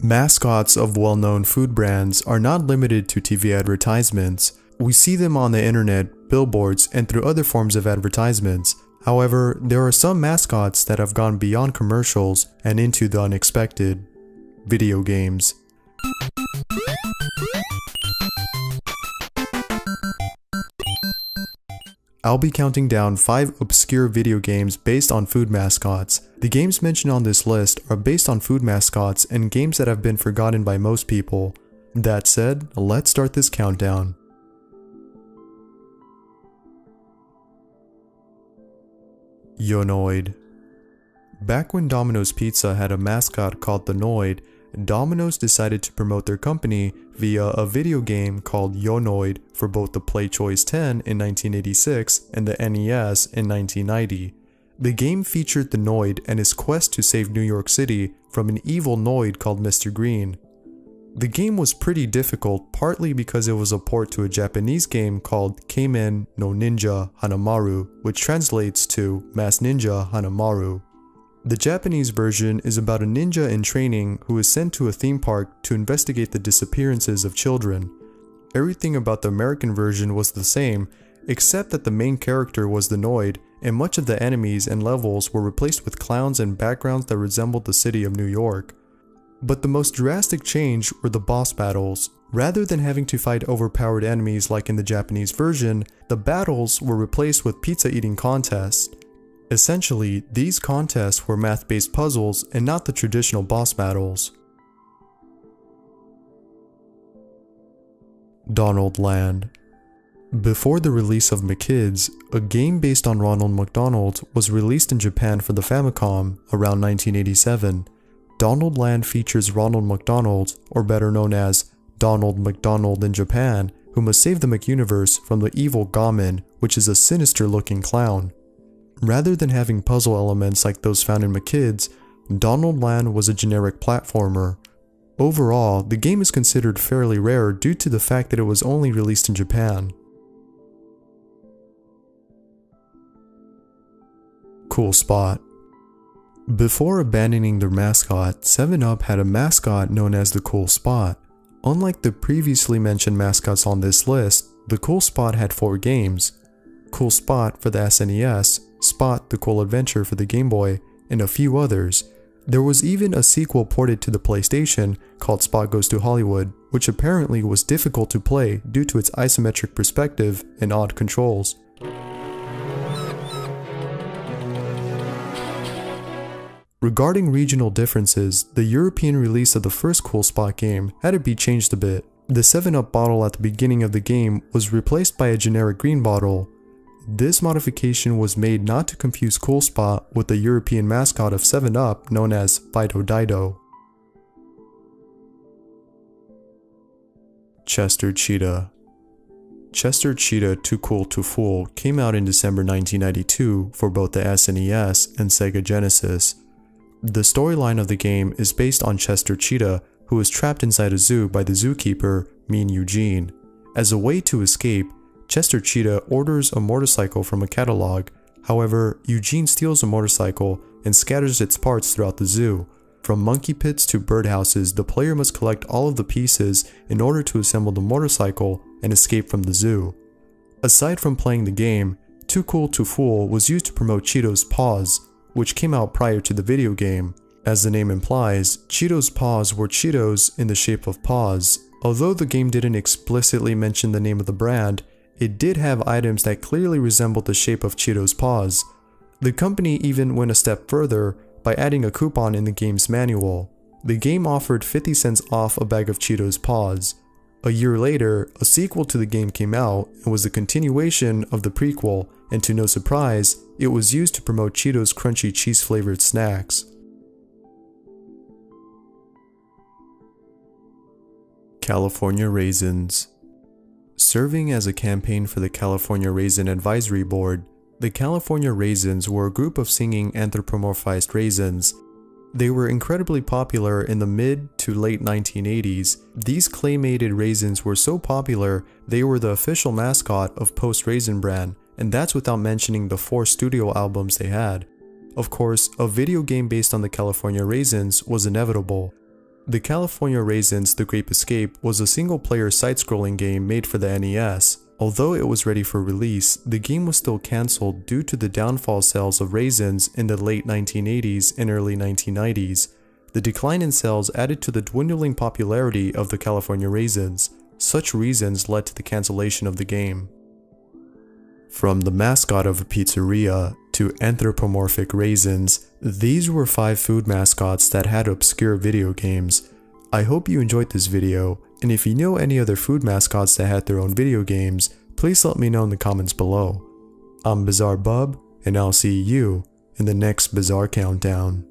Mascots of well-known food brands are not limited to TV advertisements. We see them on the internet, billboards, and through other forms of advertisements. However, there are some mascots that have gone beyond commercials and into the unexpected. Video games. I'll be counting down 5 obscure video games based on food mascots. The games mentioned on this list are based on food mascots and games that have been forgotten by most people. That said, let's start this countdown. Yonoid. Back when Domino's Pizza had a mascot called the Noid, Domino's decided to promote their company via a video game called Yonoid for both the PlayChoice 10 in 1986 and the NES in 1990. The game featured the Noid and his quest to save New York City from an evil Noid called Mr. Green. The game was pretty difficult, partly because it was a port to a Japanese game called Keimen no Ninja Hanamaru, which translates to Mass Ninja Hanamaru. The Japanese version is about a ninja in training who is sent to a theme park to investigate the disappearances of children. Everything about the American version was the same, except that the main character was the Noid, and much of the enemies and levels were replaced with clowns and backgrounds that resembled the city of New York. But the most drastic change were the boss battles. Rather than having to fight overpowered enemies like in the Japanese version, the battles were replaced with pizza eating contests. Essentially, these contests were math-based puzzles and not the traditional boss battles. Donald Land. Before the release of McKids, a game based on Ronald McDonald was released in Japan for the Famicom around 1987. Donald Land features Ronald McDonald, or better known as Donald McDonald in Japan, who must save the McUniverse from the evil Gamin, which is a sinister-looking clown. Rather than having puzzle elements like those found in McKids, Donald Land was a generic platformer. Overall, the game is considered fairly rare due to the fact that it was only released in Japan. Cool Spot. Before abandoning their mascot, 7-Up had a mascot known as the Cool Spot. Unlike the previously mentioned mascots on this list, the Cool Spot had 4 games. Cool Spot for the SNES, Spot the Cool Adventure for the Game Boy, and a few others. There was even a sequel ported to the PlayStation called Spot Goes to Hollywood, which apparently was difficult to play due to its isometric perspective and odd controls. Regarding regional differences, the European release of the first Cool Spot game had to be changed a bit. The 7-Up bottle at the beginning of the game was replaced by a generic green bottle. This modification was made not to confuse Cool Spot with the European mascot of 7-Up known as Fido Dido. Chester Cheetah. Chester Cheetah Too Cool to Fool came out in December 1992 for both the SNES and Sega Genesis. The storyline of the game is based on Chester Cheetah, who is trapped inside a zoo by the zookeeper, Mean Eugene. As a way to escape, Chester Cheetah orders a motorcycle from a catalog. However, Eugene steals a motorcycle and scatters its parts throughout the zoo. From monkey pits to birdhouses, the player must collect all of the pieces in order to assemble the motorcycle and escape from the zoo. Aside from playing the game, Too Cool to Fool was used to promote Cheetos Paws, which came out prior to the video game. As the name implies, Cheetos Paws were Cheetos in the shape of paws. Although the game didn't explicitly mention the name of the brand, it did have items that clearly resembled the shape of Cheetos Paws. The company even went a step further by adding a coupon in the game's manual. The game offered 50 cents off a bag of Cheetos Paws. A year later, a sequel to the game came out and was a continuation of the prequel, and to no surprise, it was used to promote Cheetos crunchy cheese-flavored snacks. California Raisins. Serving as a campaign for the California Raisin Advisory Board, the California Raisins were a group of singing anthropomorphized raisins. They were incredibly popular in the mid to late 1980s. These claymated raisins were so popular, they were the official mascot of Post Raisin Bran, and that's without mentioning the 4 studio albums they had. Of course, a video game based on the California Raisins was inevitable. The California Raisins The Grape Escape was a single-player side-scrolling game made for the NES. Although it was ready for release, the game was still cancelled due to the downfall sales of Raisins in the late 1980s and early 1990s. The decline in sales added to the dwindling popularity of the California Raisins. Such reasons led to the cancellation of the game. From the mascot of a pizzeria to anthropomorphic raisins, these were 5 food mascots that had obscure video games. I hope you enjoyed this video, and if you know any other food mascots that had their own video games, please let me know in the comments below. I'm Bizarre Bub, and I'll see you in the next Bizarre Countdown.